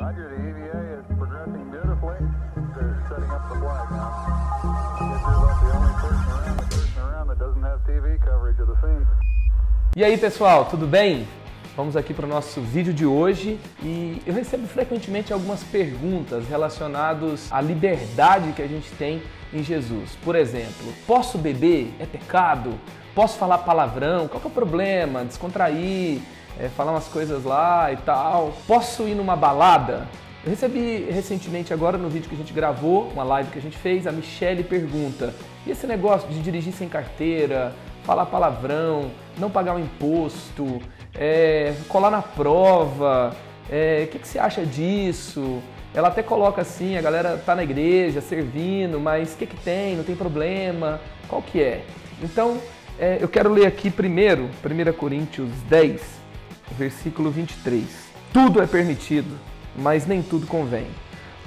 Roger, the EVA is progressing beautifully. They're setting up the flag now. I guess you're about the only person around that doesn't have TV coverage of the scene. E aí pessoal, tudo bem? Vamos aqui para o nosso vídeo de hoje e eu recebo frequentemente algumas perguntas relacionadas à liberdade que a gente tem em Jesus. Por exemplo, posso beber? É pecado? Posso falar palavrão? Qual que é o problema? Descontrair, falar umas coisas lá e tal. Posso ir numa balada? Eu recebi recentemente agora no vídeo que a gente gravou, uma live que a gente fez, a Michelle pergunta: e esse negócio de dirigir sem carteira, falar palavrão, não pagar o imposto, colar na prova, o que você acha disso? Ela até coloca assim, a galera tá na igreja servindo, mas o que tem? Não tem problema? Qual que é? Então, eu quero ler aqui primeiro, 1 Coríntios 10, versículo 23. Tudo é permitido, mas nem tudo convém.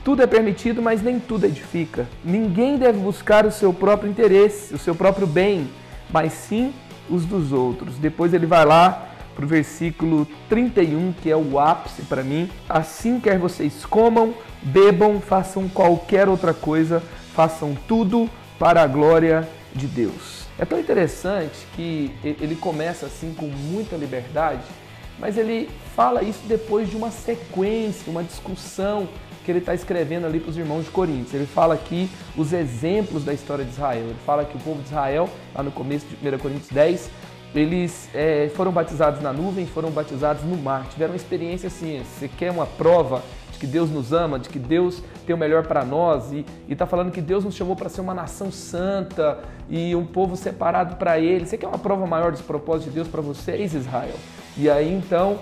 Tudo é permitido, mas nem tudo edifica. Ninguém deve buscar o seu próprio interesse, o seu próprio bem, mas sim os dos outros. Depois ele vai lá para o versículo 31, que é o ápice para mim. Assim quer vocês comam, bebam, façam qualquer outra coisa, façam tudo para a glória de Deus. É tão interessante que ele começa assim com muita liberdade, mas ele fala isso depois de uma sequência, uma discussão que ele está escrevendo ali para os irmãos de Coríntios. Ele fala aqui os exemplos da história de Israel. Ele fala que o povo de Israel, lá no começo de 1 Coríntios 10, eles foram batizados na nuvem, foram batizados no mar. Tiveram uma experiência assim, você quer uma prova de que Deus nos ama, de que Deus tem o melhor para nós, e está falando que Deus nos chamou para ser uma nação santa e um povo separado para Ele. Você quer uma prova maior dos propósitos de Deus para vocês, Israel? E aí então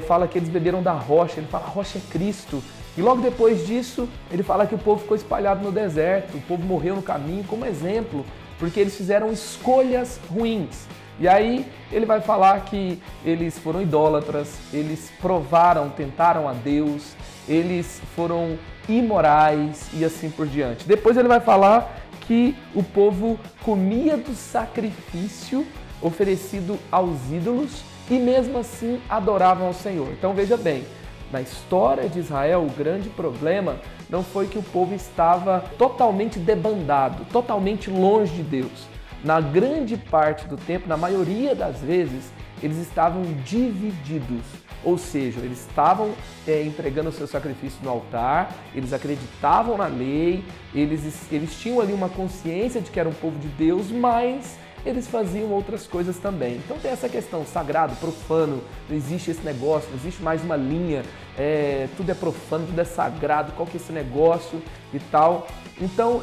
fala que eles beberam da rocha, ele fala a rocha é Cristo. E logo depois disso, ele fala que o povo ficou espalhado no deserto, o povo morreu no caminho como exemplo, porque eles fizeram escolhas ruins. E aí ele vai falar que eles foram idólatras, eles tentaram a Deus, eles foram imorais e assim por diante. Depois ele vai falar que o povo comia do sacrifício oferecido aos ídolos e mesmo assim adoravam ao Senhor. Então veja bem, na história de Israel, o grande problema não foi que o povo estava totalmente debandado, totalmente longe de Deus. Na grande parte do tempo, na maioria das vezes, eles estavam divididos. Ou seja, eles estavam entregando o seu sacrifício no altar, eles acreditavam na lei, eles tinham ali uma consciência de que era um povo de Deus, mas eles faziam outras coisas também. Então tem essa questão sagrado, profano, não existe esse negócio, não existe mais uma linha, tudo é profano, tudo é sagrado, qual que é esse negócio e tal. Então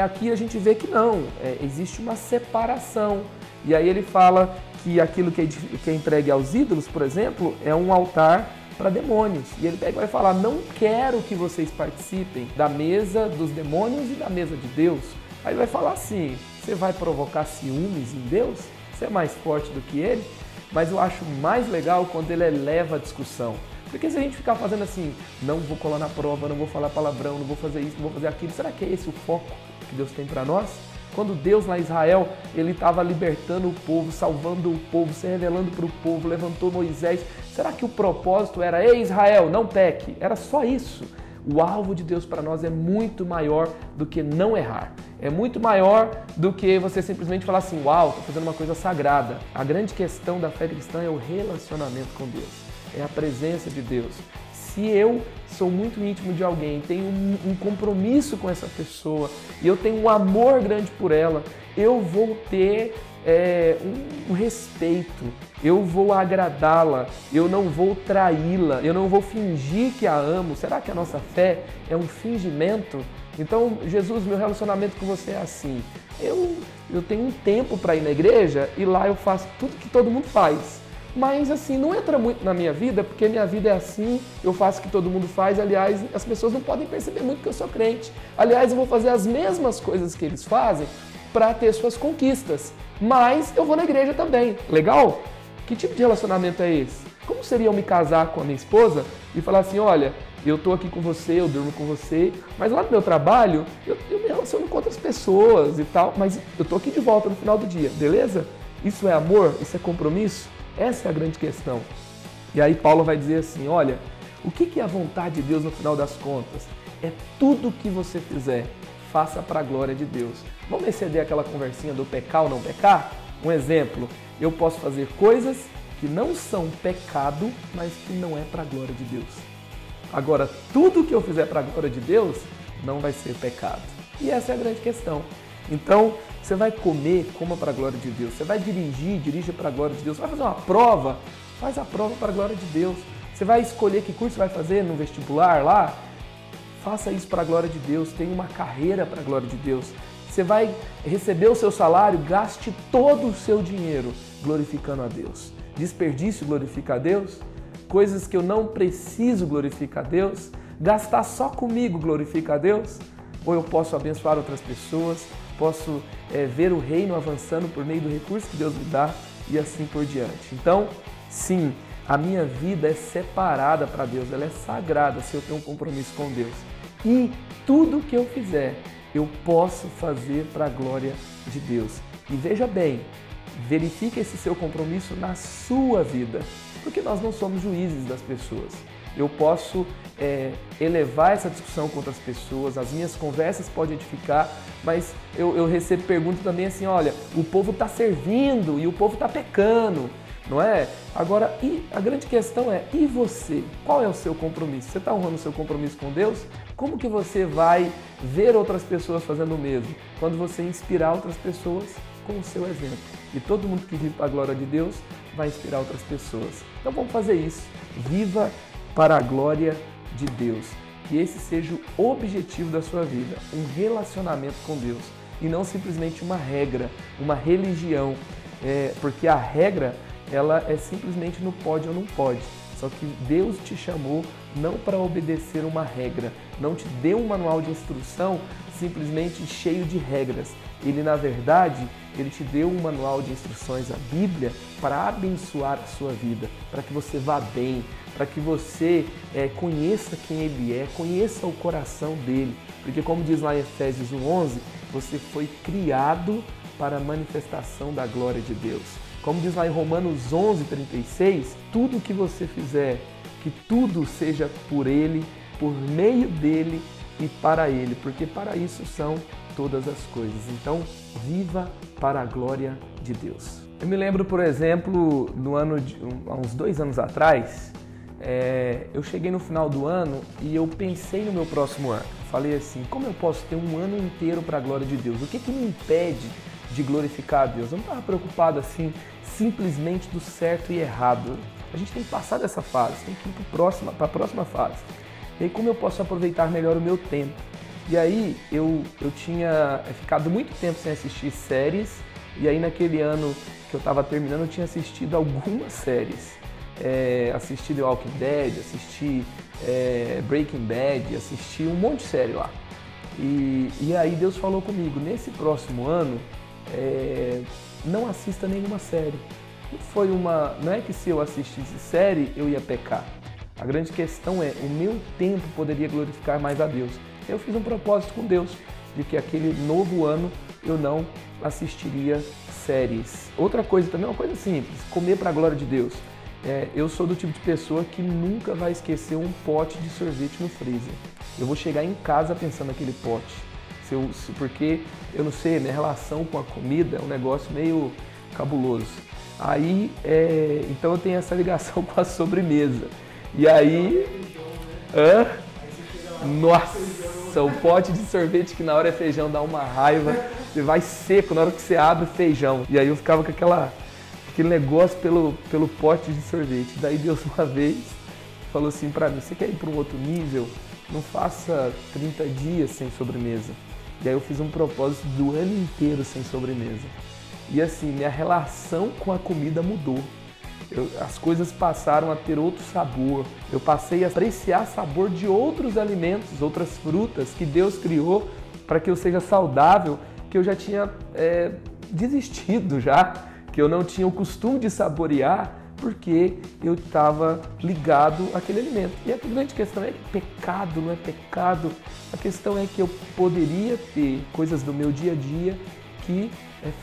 aqui a gente vê que não, existe uma separação. E aí ele fala que aquilo que é entregue aos ídolos, por exemplo, é um altar para demônios. E ele vai falar, não quero que vocês participem da mesa dos demônios e da mesa de Deus. Aí vai falar assim, você vai provocar ciúmes em Deus? Você é mais forte do que Ele? Mas eu acho mais legal quando ele eleva a discussão. Porque se a gente ficar fazendo assim, não vou colar na prova, não vou falar palavrão, não vou fazer isso, não vou fazer aquilo, será que é esse o foco que Deus tem para nós? Quando Deus lá em Israel, Ele estava libertando o povo, salvando o povo, se revelando para o povo, levantou Moisés, será que o propósito era, ei Israel, não peque? Era só isso. O alvo de Deus para nós é muito maior do que não errar. É muito maior do que você simplesmente falar assim, uau, estou fazendo uma coisa sagrada. A grande questão da fé cristã é o relacionamento com Deus, é a presença de Deus. Se eu sou muito íntimo de alguém, tenho um compromisso com essa pessoa e eu tenho um amor grande por ela, eu vou ter um respeito, eu vou agradá-la, eu não vou traí-la, eu não vou fingir que a amo. Será que a nossa fé é um fingimento? Então, Jesus, meu relacionamento com você é assim, eu tenho um tempo para ir na igreja e lá eu faço tudo que todo mundo faz. Mas assim, não entra muito na minha vida, porque minha vida é assim, eu faço o que todo mundo faz, aliás, as pessoas não podem perceber muito que eu sou crente. Aliás, eu vou fazer as mesmas coisas que eles fazem para ter suas conquistas, mas eu vou na igreja também. Legal? Que tipo de relacionamento é esse? Como seria eu me casar com a minha esposa e falar assim, olha, eu tô aqui com você, eu durmo com você, mas lá no meu trabalho, eu me relaciono com outras pessoas e tal, mas eu tô aqui de volta no final do dia, beleza? Isso é amor? Isso é compromisso? Essa é a grande questão. E aí Paulo vai dizer assim, olha, O que é a vontade de Deus no final das contas? É tudo que você fizer, faça para a glória de Deus. Vamos exceder aquela conversinha do pecar ou não pecar? Um exemplo, eu posso fazer coisas que não são pecado, mas que não é para a glória de Deus. Agora, tudo que eu fizer para a glória de Deus não vai ser pecado. E essa é a grande questão. Então, você vai comer, coma para a glória de Deus. Você vai dirigir, dirija para a glória de Deus. Você vai fazer uma prova, faz a prova para a glória de Deus. Você vai escolher que curso você vai fazer no vestibular lá, faça isso para a glória de Deus. Tenha uma carreira para a glória de Deus. Você vai receber o seu salário, gaste todo o seu dinheiro glorificando a Deus. Desperdício glorifica a Deus? Coisas que eu não preciso glorifica a Deus? Gastar só comigo glorifica a Deus? Ou eu posso abençoar outras pessoas, posso ver o reino avançando por meio do recurso que Deus me dá e assim por diante. Então, sim, a minha vida é separada para Deus, ela é sagrada se eu tenho um compromisso com Deus. E tudo que eu fizer, eu posso fazer para a glória de Deus. E veja bem, verifique esse seu compromisso na sua vida, porque nós não somos juízes das pessoas. Eu posso elevar essa discussão com outras pessoas, as minhas conversas podem edificar, mas eu recebo perguntas também assim, olha, o povo está servindo e o povo está pecando, não é? Agora, e a grande questão é, e você? Qual é o seu compromisso? Você está honrando o seu compromisso com Deus? Como que você vai ver outras pessoas fazendo o mesmo? Quando você inspirar outras pessoas com o seu exemplo. E todo mundo que vive para a glória de Deus vai inspirar outras pessoas. Então vamos fazer isso. Viva para a glória de Deus. Que esse seja o objetivo da sua vida, um relacionamento com Deus. E não simplesmente uma regra, uma religião. Porque a regra, ela é simplesmente no pode ou não pode. Só que Deus te chamou não para obedecer uma regra, não te deu um manual de instrução simplesmente cheio de regras. Ele, na verdade, ele te deu um manual de instruções, a Bíblia, para abençoar a sua vida, para que você vá bem, para que você conheça quem Ele é, conheça o coração dele. Porque, como diz lá em Efésios 1:11, você foi criado para a manifestação da glória de Deus. Como diz lá em Romanos 11:36, tudo que você fizer, que tudo seja por Ele, por meio dEle e para Ele, porque para isso são todas as coisas. Então, viva para a glória de Deus. Eu me lembro, por exemplo, há uns 2 anos atrás, eu cheguei no final do ano e eu pensei no meu próximo ano. Falei assim, como eu posso ter um ano inteiro para a glória de Deus? O que me impede de glorificar a Deus? Eu não estava preocupado assim, simplesmente do certo e errado. A gente tem que passar dessa fase, tem que ir para a próxima fase. E aí, como eu posso aproveitar melhor o meu tempo? E aí, eu tinha ficado muito tempo sem assistir séries, e aí naquele ano que eu estava terminando, eu tinha assistido algumas séries. Assisti The Walking Dead, assisti Breaking Bad, assisti um monte de série lá. E aí Deus falou comigo, nesse próximo ano, não assista nenhuma série. Não é que se eu assistisse série, eu ia pecar. A grande questão é, o meu tempo poderia glorificar mais a Deus. Eu fiz um propósito com Deus, de que aquele novo ano eu não assistiria séries. Outra coisa também, uma coisa simples, comer para a glória de Deus. Eu sou do tipo de pessoa que nunca vai esquecer um pote de sorvete no freezer. Eu vou chegar em casa pensando naquele pote. Porque, eu não sei, minha relação com a comida é um negócio meio cabuloso. Aí, então eu tenho essa ligação com a sobremesa. E aí... Nossa, o pote de sorvete que na hora é feijão dá uma raiva. Você vai seco na hora que você abre o feijão. E aí eu ficava com aquele negócio pelo pote de sorvete. Daí Deus uma vez falou assim pra mim, você quer ir para um outro nível? Não faça 30 dias sem sobremesa. E aí eu fiz um propósito do ano inteiro sem sobremesa. E assim, minha relação com a comida mudou. As coisas passaram a ter outro sabor. Eu passei a apreciar sabor de outros alimentos, outras frutas que Deus criou para que eu seja saudável, que eu já tinha desistido já, que eu não tinha o costume de saborear, porque eu estava ligado àquele alimento. E a grande questão é que pecado não é pecado. A questão é que eu poderia ter coisas do meu dia a dia que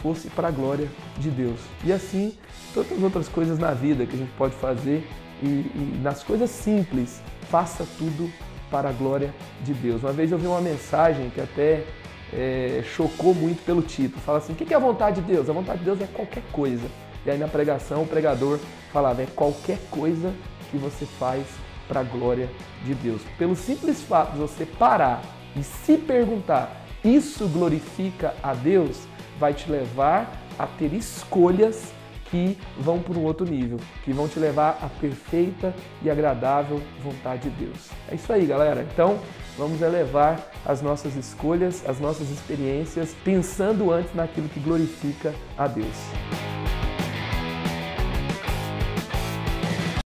fosse para a glória de Deus. E assim, todas as outras coisas na vida que a gente pode fazer e nas coisas simples, faça tudo para a glória de Deus. Uma vez eu vi uma mensagem que até chocou muito pelo título. Fala assim, o que é a vontade de Deus? A vontade de Deus é qualquer coisa. E aí na pregação o pregador falava, é qualquer coisa que você faz para a glória de Deus. Pelo simples fato de você parar e se perguntar, isso glorifica a Deus? Vai te levar a ter escolhas que vão para um outro nível, que vão te levar à perfeita e agradável vontade de Deus. É isso aí, galera. Então, vamos elevar as nossas escolhas, as nossas experiências, pensando antes naquilo que glorifica a Deus.